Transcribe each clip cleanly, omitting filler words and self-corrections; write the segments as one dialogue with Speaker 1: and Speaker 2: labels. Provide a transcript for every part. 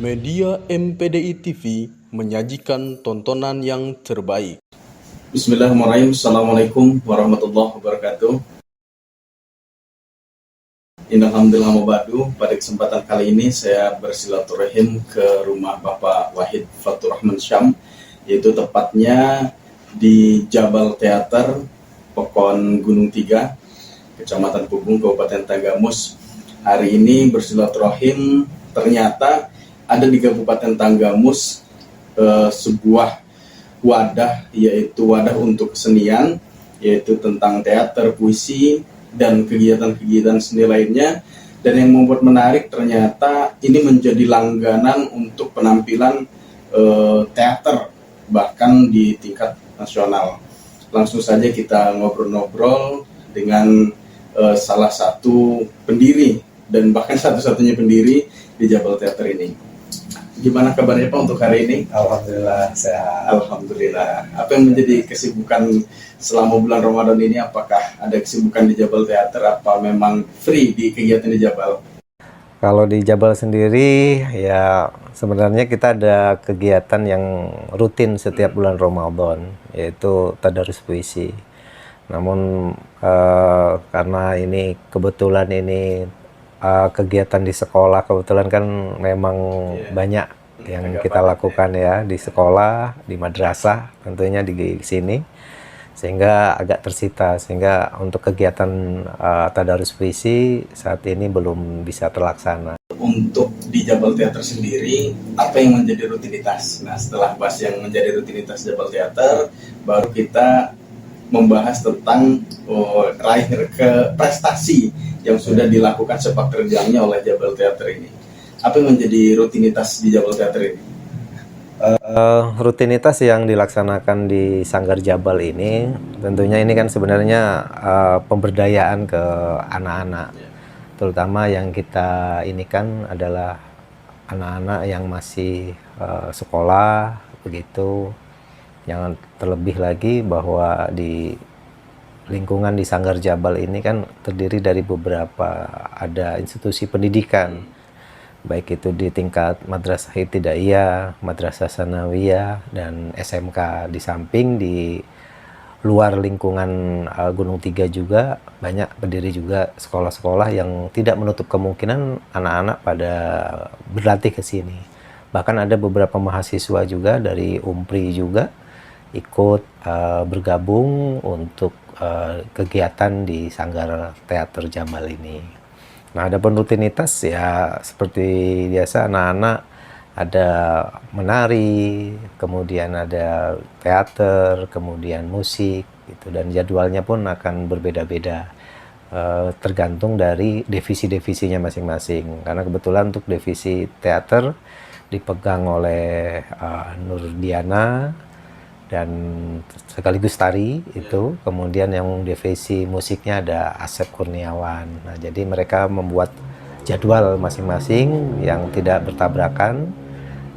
Speaker 1: Media MPDI TV menyajikan tontonan yang terbaik.
Speaker 2: Bismillahirrahmanirrahim. Assalamualaikum warahmatullahi wabarakatuh. Innalhamdulillah mabadu. Pada kesempatan kali ini saya bersilaturahim ke rumah Bapak Wahid Fatur Rahman Syam, yaitu tepatnya di Jabal Teater, Pokon Gunung Tiga, Kecamatan Pubung, Kabupaten Tanggamus. Hari ini bersilaturahim, ternyata ada di Kabupaten Tanggamus sebuah wadah, yaitu wadah untuk kesenian, yaitu tentang teater, puisi, dan kegiatan-kegiatan seni lainnya. Dan yang membuat menarik, ternyata ini menjadi langganan untuk penampilan teater, bahkan di tingkat nasional. Langsung saja kita ngobrol-ngobrol dengan salah satu pendiri, dan bahkan satu-satunya pendiri di Jabal Teater ini. Gimana kabarnya Pak untuk hari ini?
Speaker 3: Alhamdulillah sehat.
Speaker 2: Alhamdulillah. Apa yang menjadi kesibukan selama bulan Ramadan ini? Apakah ada kesibukan di Jabal Teater? Apa memang free di kegiatan di Jabal?
Speaker 3: Kalau di Jabal sendiri ya sebenarnya kita ada kegiatan yang rutin setiap bulan Ramadan, yaitu tadarus puisi. Namun karena ini kebetulan ini kegiatan di sekolah, kebetulan kan memang banyak yang kita lakukan ya di sekolah, di madrasah tentunya di sini, sehingga agak tersita, sehingga untuk kegiatan tadarus puisi saat ini belum bisa terlaksana.
Speaker 2: Untuk di Jabal Teater sendiri, apa yang menjadi rutinitas? Nah, setelah bahas yang menjadi rutinitas Jabal Teater, baru kita membahas tentang raih ke prestasi yang sudah dilakukan sepak terjangnya oleh Jabal Teater ini. Apa yang menjadi rutinitas di Jabal Teater ini?
Speaker 3: Rutinitas yang dilaksanakan di Sanggar Jabal ini, tentunya ini kan sebenarnya pemberdayaan ke anak-anak, terutama yang kita ini kan adalah anak-anak yang masih sekolah begitu. Yang terlebih lagi bahwa di lingkungan di Sanggar Jabal ini kan terdiri dari beberapa ada institusi pendidikan, baik itu di tingkat madrasah ibtidaiyah, madrasah sanawiyah, dan SMK. Di samping di luar lingkungan Gunung Tiga juga banyak berdiri juga sekolah-sekolah yang tidak menutup kemungkinan anak-anak pada berlatih ke sini. Bahkan ada beberapa mahasiswa juga dari UMPRI juga ikut bergabung untuk kegiatan di Sanggar Teater Jabal ini. Nah, ada rutinitas ya seperti biasa, anak-anak ada menari, kemudian ada teater, kemudian musik gitu, dan jadwalnya pun akan berbeda-beda tergantung dari divisi-divisinya masing-masing. Karena kebetulan untuk divisi teater dipegang oleh Nur Diana dan sekaligus tari itu, kemudian yang divisi musiknya ada Asep Kurniawan. Nah, jadi mereka membuat jadwal masing-masing yang tidak bertabrakan.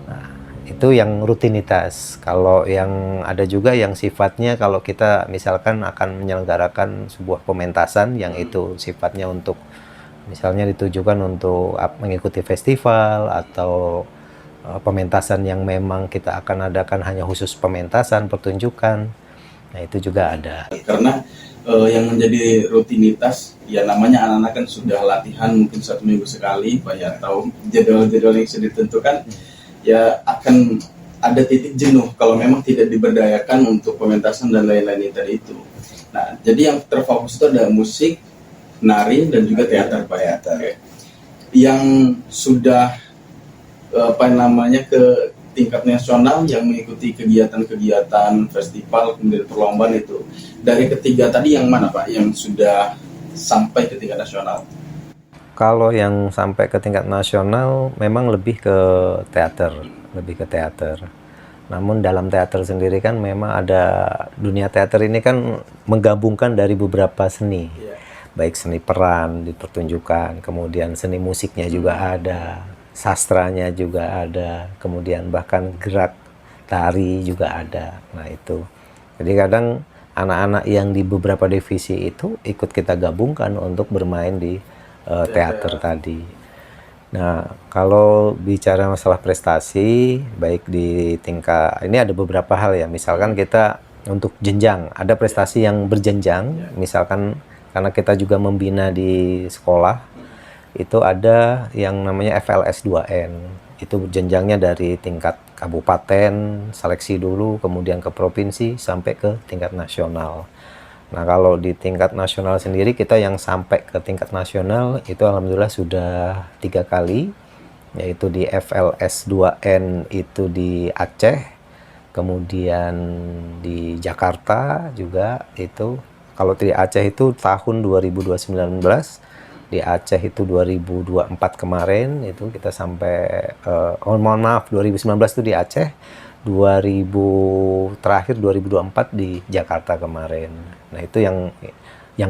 Speaker 3: Nah, itu yang rutinitas. Kalau yang ada juga yang sifatnya, kalau kita misalkan akan menyelenggarakan sebuah pementasan yang itu sifatnya untuk misalnya ditujukan untuk mengikuti festival atau pementasan yang memang kita akan adakan hanya khusus pementasan, pertunjukan. Nah, itu juga ada.
Speaker 2: Karena yang menjadi rutinitas, ya namanya anak-anak kan sudah latihan mungkin 1 minggu sekali, Pak ya, tahu jadwal-jadwal yang sudah ditentukan, ya akan ada titik jenuh kalau memang tidak diberdayakan untuk pementasan dan lain-lain tadi itu. Nah, jadi yang terfokus itu ada musik, nari, dan juga teater, Pak ya. Yang sudah ke tingkat nasional yang mengikuti kegiatan-kegiatan festival kemudian perlombaan itu, dari ketiga tadi yang mana Pak yang sudah sampai ke tingkat nasional?
Speaker 3: Kalau yang sampai ke tingkat nasional memang lebih ke teater, Namun dalam teater sendiri kan memang ada, dunia teater ini kan menggabungkan dari beberapa seni, baik seni peran di pertunjukan, kemudian seni musiknya juga ada, sastranya juga ada, kemudian bahkan gerak tari juga ada. Nah, itu jadi kadang anak-anak yang di beberapa divisi itu ikut kita gabungkan untuk bermain di teater tadi. Nah, kalau bicara masalah prestasi, baik di tingkat ini ada beberapa hal ya. Misalkan kita untuk jenjang, ada prestasi yang berjenjang. Misalkan karena kita juga membina di sekolah, itu ada yang namanya FLS 2N. Itu jenjangnya dari tingkat kabupaten, seleksi dulu, kemudian ke provinsi, sampai ke tingkat nasional. Nah, kalau di tingkat nasional sendiri, kita yang sampai ke tingkat nasional itu alhamdulillah sudah 3 kali, yaitu di FLS 2N itu di Aceh, kemudian di Jakarta juga itu. Kalau di Aceh itu tahun 2019, di Aceh itu 2024 kemarin itu kita sampai mohon maaf 2019 itu di Aceh, terakhir 2024 di Jakarta kemarin. Nah, itu yang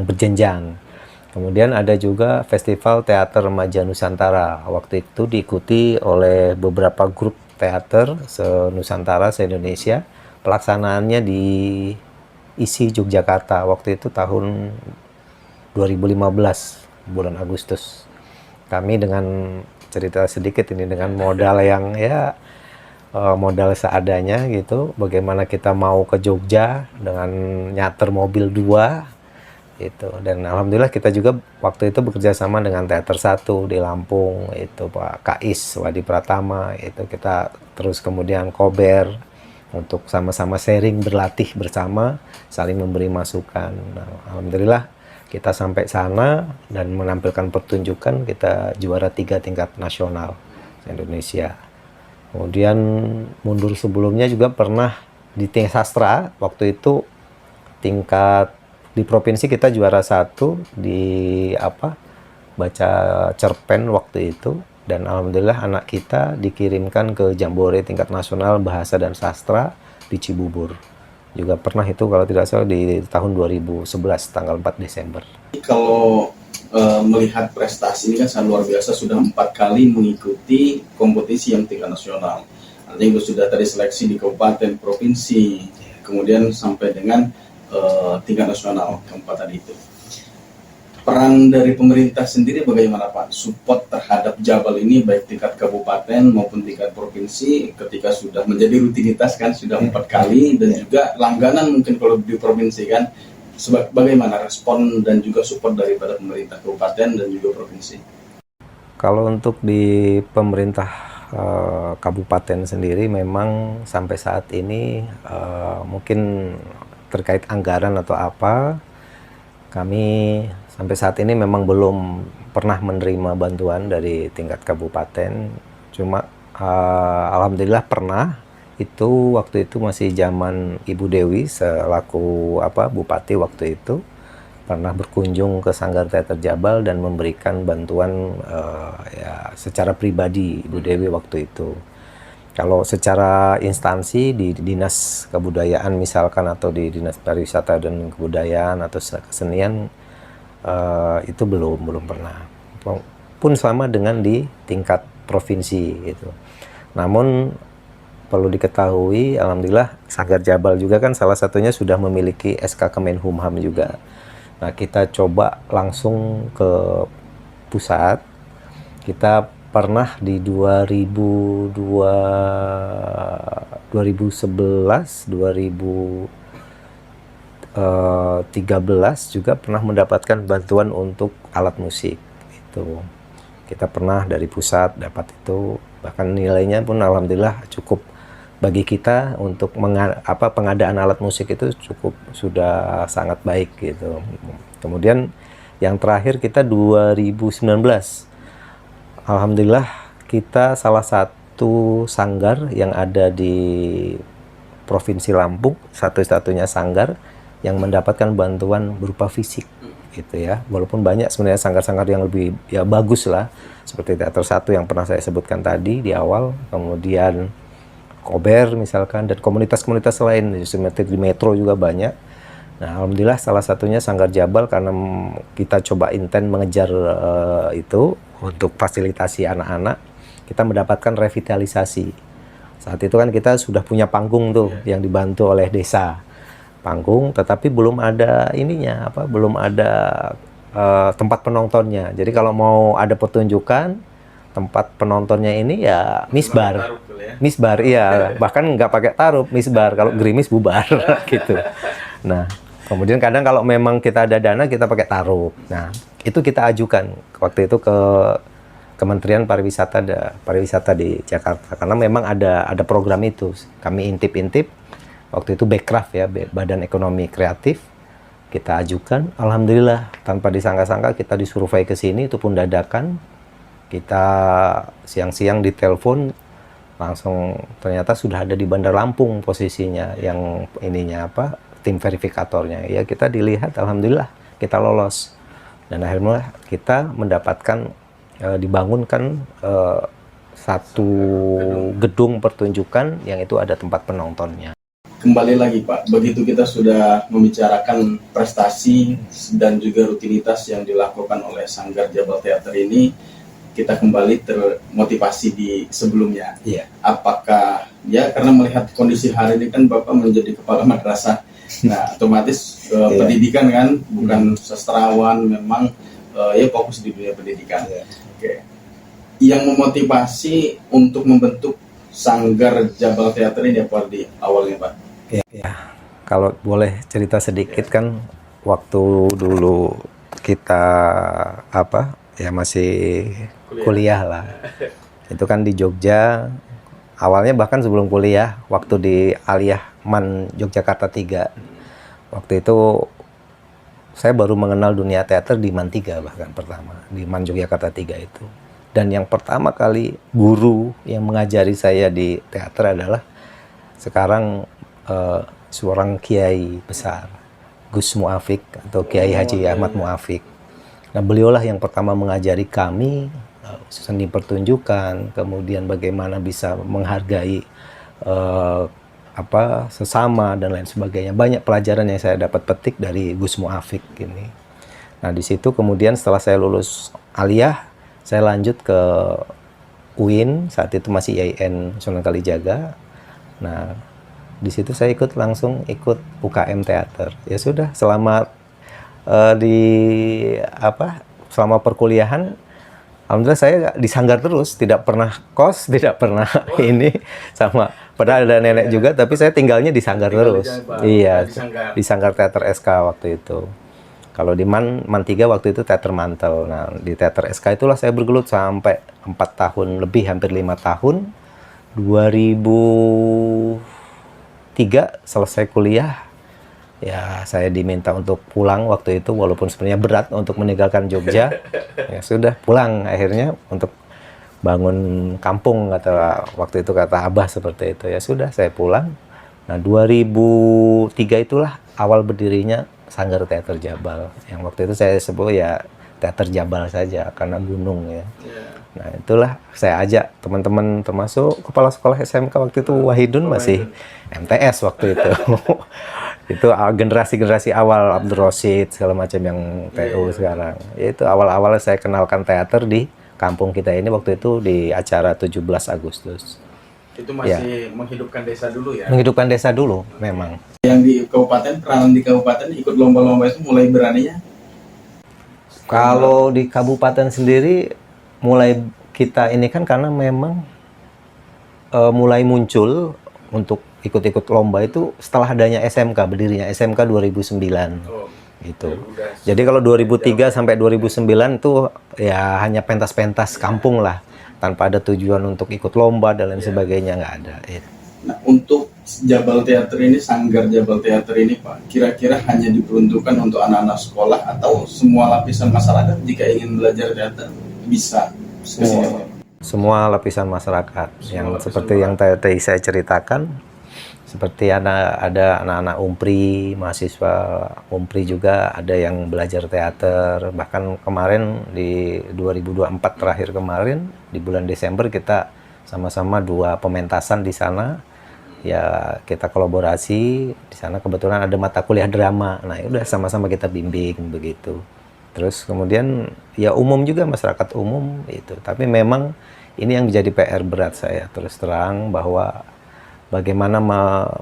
Speaker 3: berjenjang. Kemudian ada juga Festival Teater Remaja Nusantara. Waktu itu diikuti oleh beberapa grup teater se-Nusantara, se-Indonesia. Pelaksanaannya di ISI Yogyakarta. Waktu itu tahun 2015, bulan Agustus. Kami dengan cerita sedikit ini, dengan modal yang ya modal seadanya gitu, bagaimana kita mau ke Jogja dengan nyater mobil 2 itu, dan alhamdulillah kita juga waktu itu bekerja sama dengan Teater 1 di Lampung itu Pak Kais Wadi Pratama, itu kita terus kemudian Kober untuk sama-sama sharing, berlatih bersama, saling memberi masukan. Nah, alhamdulillah kita sampai sana dan menampilkan pertunjukan, kita juara 3 tingkat nasional Indonesia. Kemudian mundur sebelumnya juga pernah di tingkat sastra, waktu itu tingkat di provinsi kita juara 1 di baca cerpen waktu itu, dan alhamdulillah anak kita dikirimkan ke Jambore tingkat nasional bahasa dan sastra di Cibubur. Juga pernah itu kalau tidak salah di tahun 2011 tanggal 4 Desember.
Speaker 2: Kalau melihat prestasi ini kan sangat luar biasa, sudah 4 kali mengikuti kompetisi yang tingkat nasional. Artinya sudah tadi seleksi di kabupaten, provinsi, kemudian sampai dengan tingkat nasional keempat tadi itu. Peran dari pemerintah sendiri bagaimana Pak? Support terhadap Jabal ini baik tingkat kabupaten maupun tingkat provinsi ketika sudah menjadi rutinitas kan, sudah 4 kali, dan juga langganan mungkin kalau di provinsi kan. Bagaimana respon dan juga support daripada pemerintah kabupaten dan juga provinsi?
Speaker 3: Kalau untuk di pemerintah kabupaten sendiri, memang sampai saat ini mungkin terkait anggaran atau apa, kami sampai saat ini memang belum pernah menerima bantuan dari tingkat kabupaten. Cuma alhamdulillah pernah. Itu waktu itu masih zaman Ibu Dewi selaku Bupati waktu itu, pernah berkunjung ke Sanggar Teater Jabal dan memberikan bantuan ya secara pribadi Ibu Dewi waktu itu. Kalau secara instansi di Dinas Kebudayaan misalkan, atau di Dinas Pariwisata dan Kebudayaan atau kesenian, itu belum pernah. Pun sama dengan di tingkat provinsi itu. Namun perlu diketahui, alhamdulillah Sanggar Jabal juga kan salah satunya sudah memiliki SK Kemenhumham juga. Nah, kita coba langsung ke pusat. Kita pernah di 2011, 2013 juga pernah mendapatkan bantuan untuk alat musik. Itu kita pernah dari pusat dapat itu, bahkan nilainya pun alhamdulillah cukup bagi kita untuk pengadaan alat musik itu cukup sudah sangat baik gitu. Kemudian yang terakhir kita 2019, alhamdulillah kita salah satu sanggar yang ada di Provinsi Lampung, satu-satunya sanggar yang mendapatkan bantuan berupa fisik gitu ya. Walaupun banyak sebenarnya sanggar-sanggar yang lebih ya bagus lah, seperti Teater 1 yang pernah saya sebutkan tadi di awal, kemudian Kober misalkan, dan komunitas-komunitas lain seperti di Metro juga banyak. Nah, alhamdulillah salah satunya Sanggar Jabal, karena kita coba intent mengejar itu untuk fasilitasi anak-anak, kita mendapatkan revitalisasi. Saat itu kan kita sudah punya panggung tuh yang dibantu oleh desa. Panggung, tetapi belum ada ininya, belum ada tempat penontonnya. Jadi kalau mau ada pertunjukan, tempat penontonnya ini ya misbar.
Speaker 2: Taruh dulu ya.
Speaker 3: Misbar, iya. Bahkan nggak pakai taruh, misbar. Kalau gerimis bubar, gitu. Nah, kemudian kadang kalau memang kita ada dana, kita pakai taruh. Nah, itu kita ajukan waktu itu ke Kementerian Pariwisata di Jakarta. Karena memang ada program itu. Kami intip-intip, waktu itu Bekraf ya, Badan Ekonomi Kreatif. Kita ajukan, alhamdulillah tanpa disangka-sangka kita disurvei ke sini, itu pun dadakan. Kita siang-siang ditelepon, langsung ternyata sudah ada di Bandar Lampung posisinya, yang ininya apa, tim verifikatornya. Ya kita dilihat, alhamdulillah kita lolos. Dan akhirnya kita mendapatkan dibangunkan satu gedung pertunjukan yang itu ada tempat penontonnya.
Speaker 2: Kembali lagi Pak, begitu kita sudah membicarakan prestasi dan juga rutinitas yang dilakukan oleh Sanggar Jabal Teater ini, kita kembali termotivasi di sebelumnya.
Speaker 3: Iya.
Speaker 2: Apakah ya karena melihat kondisi hari ini kan Bapak menjadi kepala madrasah, nah otomatis pendidikan kan, bukan sastrawan, memang ya fokus di dunia pendidikan. Oke. Yang memotivasi untuk membentuk Sanggar Jabal Teater ini apa di awalnya Pak?
Speaker 3: Ya, kalau boleh cerita sedikit kan, waktu dulu kita masih kuliah lah. Itu kan di Jogja, awalnya bahkan sebelum kuliah, waktu di Aliyah MAN Yogyakarta 3. Waktu itu saya baru mengenal dunia teater di MAN 3 bahkan pertama, di MAN Yogyakarta 3 itu. Dan yang pertama kali guru yang mengajari saya di teater adalah sekarang seorang kiai besar, Gus Muafik atau Kiai Haji Ahmad Muafik. Nah, beliaulah yang pertama mengajari kami seni pertunjukan, kemudian bagaimana bisa menghargai sesama dan lain sebagainya. Banyak pelajaran yang saya dapat petik dari Gus Muafik ini. Nah, di situ kemudian setelah saya lulus aliyah, saya lanjut ke UIN, saat itu masih IAIN Sunan Kalijaga. Nah, di situ saya langsung ikut UKM teater. Ya sudah, selama selama perkuliahan, alhamdulillah saya di Sanggar terus, tidak pernah kos, tidak pernah ini sama. Padahal ada nenek juga, tapi saya tinggalnya di Sanggar terus. Iya, di Sanggar Teater SK waktu itu. Kalau di MAN 3 waktu itu teater mantel. Nah, di teater SK itulah saya bergelut sampai 4 tahun lebih, hampir 5 tahun. 2003 selesai kuliah, ya saya diminta untuk pulang waktu itu, walaupun sebenarnya berat untuk meninggalkan Jogja. Ya sudah, pulang akhirnya untuk bangun kampung, waktu itu kata Abah seperti itu. Ya sudah, saya pulang. Nah, 2003 itulah awal berdirinya Sanggar Teater Jabal, yang waktu itu saya sebut ya Teater Jabal saja karena gunung ya. Nah, itulah saya ajak teman-teman, termasuk kepala sekolah SMK waktu itu Wahidun, masih MTS waktu itu. Itu generasi-generasi awal, Abdul Rosid segala macam yang TU sekarang. Ya, itu awal-awal saya kenalkan teater di kampung kita ini waktu itu di acara 17 Agustus.
Speaker 2: Itu masih menghidupkan desa dulu ya?
Speaker 3: Menghidupkan desa dulu, memang.
Speaker 2: Yang di kabupaten, peranan di kabupaten ikut lomba-lomba itu mulai beraninya?
Speaker 3: Kalau di kabupaten sendiri, mulai kita ini kan karena memang mulai muncul untuk ikut-ikut lomba itu setelah adanya SMK, berdirinya SMK 2009. Gitu. Jadi kalau 2003 sampai 2009 itu ya hanya pentas-pentas kampung lah, tanpa ada tujuan untuk ikut lomba dan lain sebagainya, nggak ada. Ya.
Speaker 2: Nah, untuk Jabal Teater ini, Sanggar Jabal Teater ini Pak, kira-kira hanya diperuntukkan untuk anak-anak sekolah atau semua lapisan masyarakat jika ingin belajar teater bisa ke sini?
Speaker 3: Semua lapisan masyarakat, yang seperti yang tadi saya ceritakan, seperti ada anak-anak Umpri, mahasiswa Umpri juga ada yang belajar teater. Bahkan kemarin di 2024 terakhir kemarin, di bulan Desember kita sama-sama 2 pementasan di sana. Ya kita kolaborasi di sana, kebetulan ada mata kuliah drama. Nah, udah sama-sama kita bimbing begitu. Terus kemudian ya umum juga, masyarakat umum itu. Tapi memang ini yang menjadi PR berat saya terus terang, bahwa bagaimana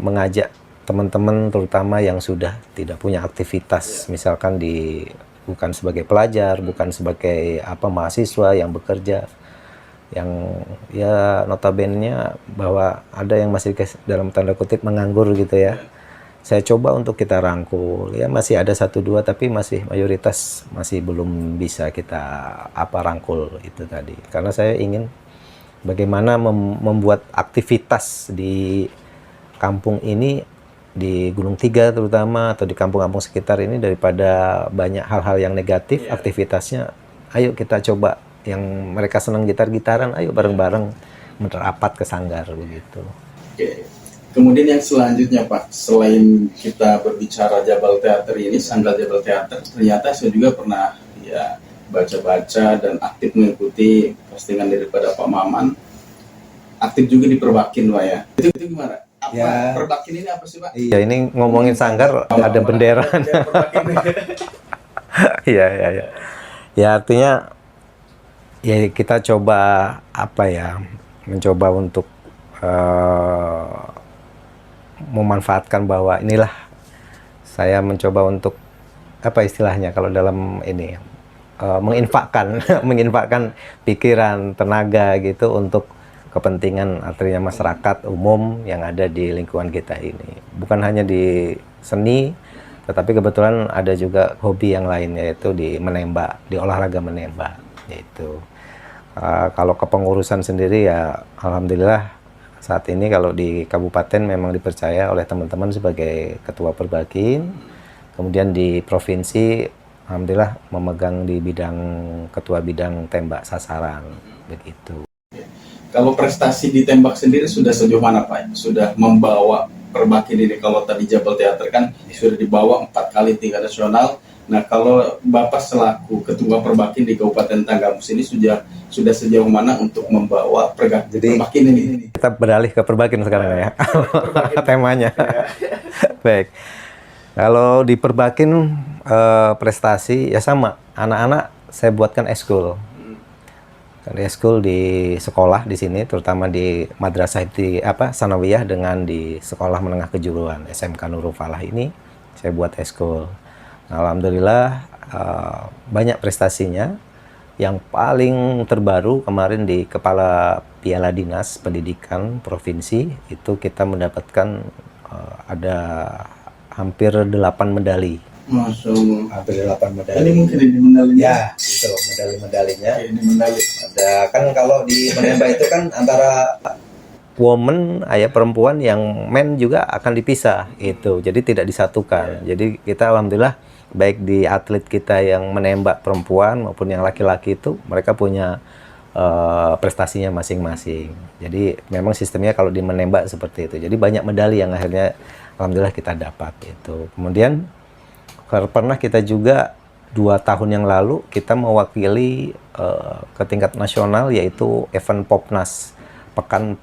Speaker 3: mengajak teman-teman terutama yang sudah tidak punya aktivitas, misalkan bukan sebagai pelajar, bukan sebagai mahasiswa yang bekerja, yang ya notabene bahwa ada yang masih dalam tanda kutip menganggur gitu ya. Saya coba untuk kita rangkul, ya masih ada satu dua tapi masih mayoritas masih belum bisa kita rangkul itu tadi. Karena saya ingin bagaimana membuat aktivitas di kampung ini, di Gunung Tiga terutama atau di kampung-kampung sekitar ini, daripada banyak hal-hal yang negatif aktivitasnya, ayo kita coba yang mereka senang gitar-gitaran, ayo bareng-bareng merapat ke sanggar begitu.
Speaker 2: Oke. Kemudian yang selanjutnya Pak, selain kita berbicara Jabal Teater ini, Sanggar Jabal Teater, ternyata saya juga pernah ya baca-baca dan aktif mengikuti postingan daripada Pak Maman. Aktif juga di Perbakin Pak ya. Itu gimana? Apa
Speaker 3: Ya.
Speaker 2: Perbakin ini apa sih Pak?
Speaker 3: Iya, ini ngomongin sanggar ada bendera. Iya, iya, iya. Ya artinya ya kita coba mencoba untuk memanfaatkan bahwa inilah saya mencoba untuk istilahnya kalau dalam ini menginfakkan menginfakkan pikiran, tenaga gitu untuk kepentingan artinya masyarakat umum yang ada di lingkungan kita ini. Bukan hanya di seni, tetapi kebetulan ada juga hobi yang lain, yaitu di menembak, di olahraga menembak yaitu. Kalau kepengurusan sendiri ya alhamdulillah saat ini kalau di kabupaten memang dipercaya oleh teman-teman sebagai ketua Perbakin. Kemudian di provinsi alhamdulillah memegang di bidang ketua bidang tembak sasaran begitu.
Speaker 2: Kalau prestasi di tembak sendiri sudah sejauh mana Pak? Sudah membawa Perbakin ini, kalau tadi Jabal Teater kan sudah dibawa 4 kali tingkat nasional. Nah kalau Bapak selaku ketua Perbakin di Kabupaten Tanggamus ini sudah sejauh mana untuk membawa Perbakin ini?
Speaker 3: Kita beralih ke Perbakin sekarang ya. Temanya. Baik. Kalau di Perbakin prestasi ya sama, anak-anak saya buatkan eskul. Eskul di sekolah di sini, terutama di Madrasah Sanawiyah dengan di Sekolah Menengah Kejuruan SMK Nurul Falah ini saya buat eskul. Nah, alhamdulillah banyak prestasinya. Yang paling terbaru kemarin di Kepala Piala Dinas Pendidikan Provinsi itu kita mendapatkan ada hampir 8 medali.
Speaker 2: Masya Allah.
Speaker 3: Hampir 8 medali.
Speaker 2: Ini mungkin ini medalinya.
Speaker 3: Ya, itu medali-medalinya.
Speaker 2: Ini medali.
Speaker 3: Ada kan kalau di menembak itu kan antara woman, perempuan, yang men juga akan dipisah itu. Jadi tidak disatukan. Jadi kita alhamdulillah baik di atlet kita yang menembak perempuan maupun yang laki-laki itu mereka punya prestasinya masing-masing. Jadi memang sistemnya kalau di menembak seperti itu. Jadi banyak medali yang akhirnya alhamdulillah kita dapat itu. Kemudian pernah kita juga 2 tahun yang lalu kita mewakili ke tingkat nasional, yaitu event Popnas, Pekan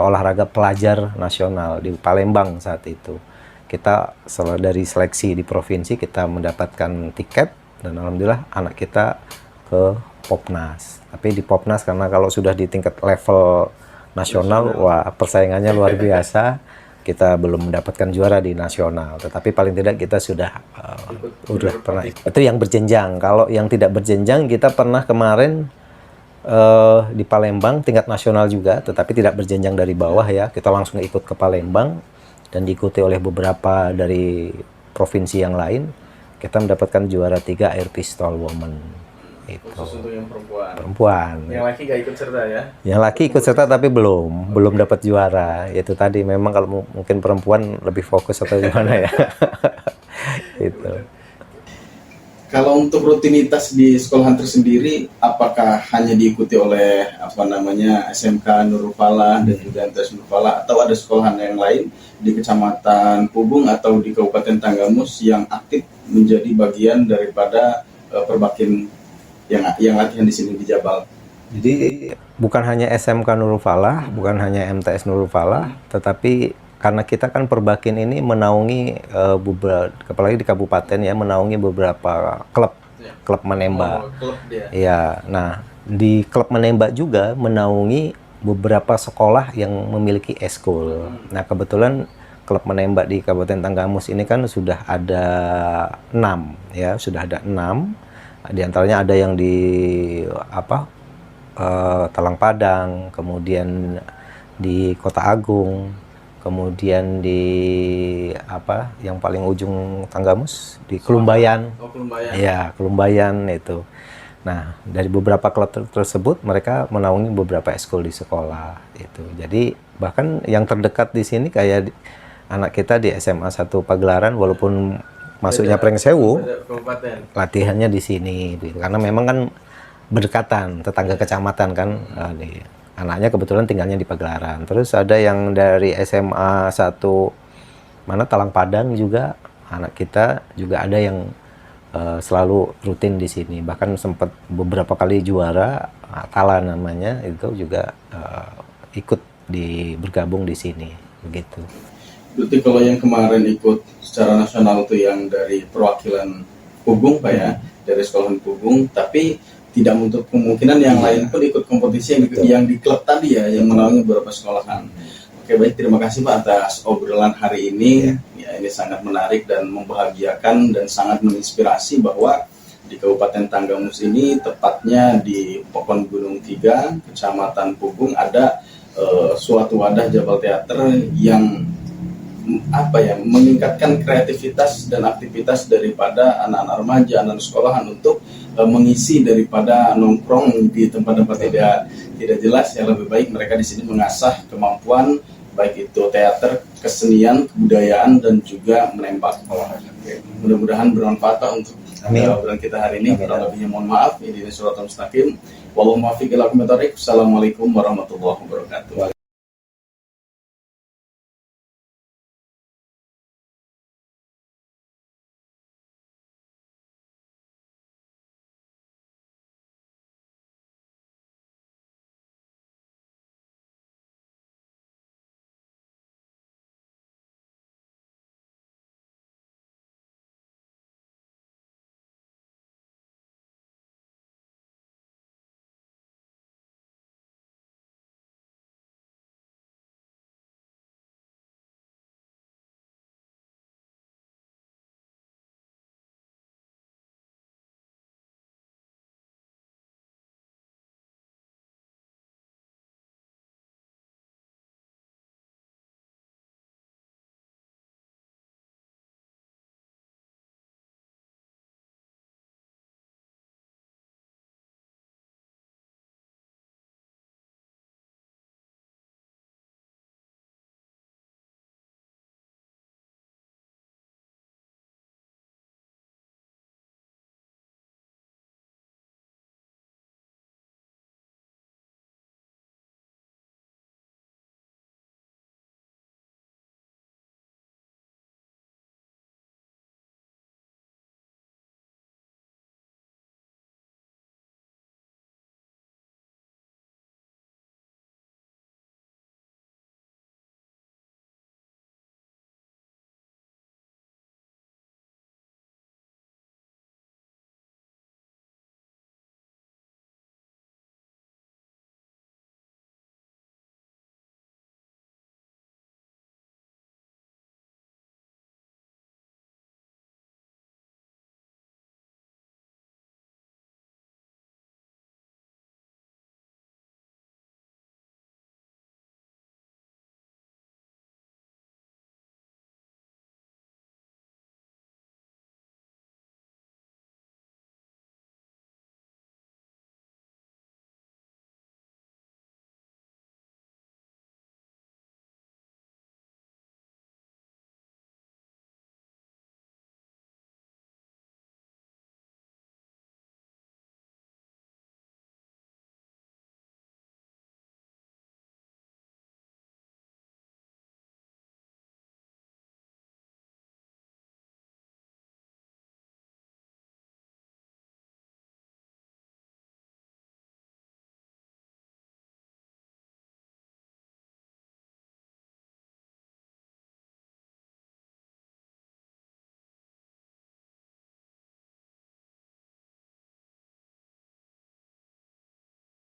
Speaker 3: Olahraga Pelajar Nasional di Palembang saat itu. Kita dari seleksi di provinsi kita mendapatkan tiket dan alhamdulillah anak kita ke Popnas. Tapi di Popnas karena kalau sudah di tingkat level nasional, wah persaingannya luar biasa. Kita belum mendapatkan juara di nasional, tetapi paling tidak kita sudah pernah. Itu yang berjenjang. Kalau yang tidak berjenjang kita pernah kemarin di Palembang tingkat nasional juga, tetapi tidak berjenjang dari bawah ya. Kita langsung ikut ke Palembang dan diikuti oleh beberapa dari provinsi yang lain. Kita mendapatkan juara 3 Air Pistol Woman. Itu.
Speaker 2: Khusus untuk yang
Speaker 3: Perempuan.
Speaker 2: Yang laki nggak ikut serta ya?
Speaker 3: Yang laki ikut serta tapi belum dapat juara. Itu tadi memang kalau mungkin perempuan lebih fokus atau gimana ya. Itu.
Speaker 2: Kalau untuk rutinitas di sekolahan tersendiri, apakah hanya diikuti oleh SMK Nurul Falah dan juga MTS Nurul Falah, atau ada sekolahan yang lain di Kecamatan Pubung atau di Kabupaten Tanggamus yang aktif menjadi bagian daripada Perbakin yang latihan di sini di Jabal?
Speaker 3: Jadi bukan hanya SMK Nurul Falah, bukan hanya MTS Nurul Falah, tetapi karena kita kan Perbakin ini menaungi apalagi di kabupaten ya, menaungi beberapa klub menembak. Iya, nah di klub menembak juga menaungi beberapa sekolah yang memiliki eskul. Nah kebetulan klub menembak di Kabupaten Tanggamus ini kan sudah ada 6 ya, sudah ada 6. Di antaranya ada yang di Talang Padang, kemudian di Kota Agung, kemudian di apa yang paling ujung Tanggamus di Kelumbayan.
Speaker 2: Oh, Kelumbayan.
Speaker 3: Ya, Kelumbayan itu. Nah, dari beberapa klub tersebut mereka menaungi beberapa ekskul di sekolah itu. Jadi bahkan yang terdekat di sini kayak anak kita di SMA 1 Pagelaran, walaupun masuknya Pringsewu,
Speaker 2: Beda kabupaten.
Speaker 3: latihannya di sini gitu. Karena memang kan berdekatan, tetangga kecamatan kan. Anaknya kebetulan tinggalnya di Pagelaran. Terus ada yang dari SMA 1 mana Talang Padang juga, anak kita juga ada yang selalu rutin di sini. Bahkan sempat beberapa kali juara, Tala namanya, itu juga ikut bergabung di sini begitu.
Speaker 2: Berarti kalau yang kemarin ikut secara nasional itu yang dari perwakilan Pugung Pak ya, dari sekolahan Pugung, tapi tidak menutup kemungkinan yang lain pun ikut kompetisi yang di klub tadi ya, yang menaungi beberapa sekolahan. Oke, baik, terima kasih Pak atas obrolan hari ini. Ya, ini sangat menarik dan membahagiakan dan sangat menginspirasi bahwa di Kabupaten Tanggamus ini, tepatnya di Pokon Gunung 3, Kecamatan Pugung, ada suatu wadah Jabal Teater yang meningkatkan kreativitas dan aktivitas daripada anak-anak remaja, anak sekolahan untuk mengisi daripada nongkrong di tempat-tempat tidak jelas. Yang lebih baik mereka di sini mengasah kemampuan baik itu teater, kesenian, kebudayaan, dan juga menembak. Mudah-mudahan bermanfaat Pak untuk obrolan kita hari ini. Kurang lebihnya mohon maaf. Ini Suratul Mustaqim. Wallahu muwaffiq ila aqwamit thoriq. Assalamualaikum warahmatullahi wabarakatuh.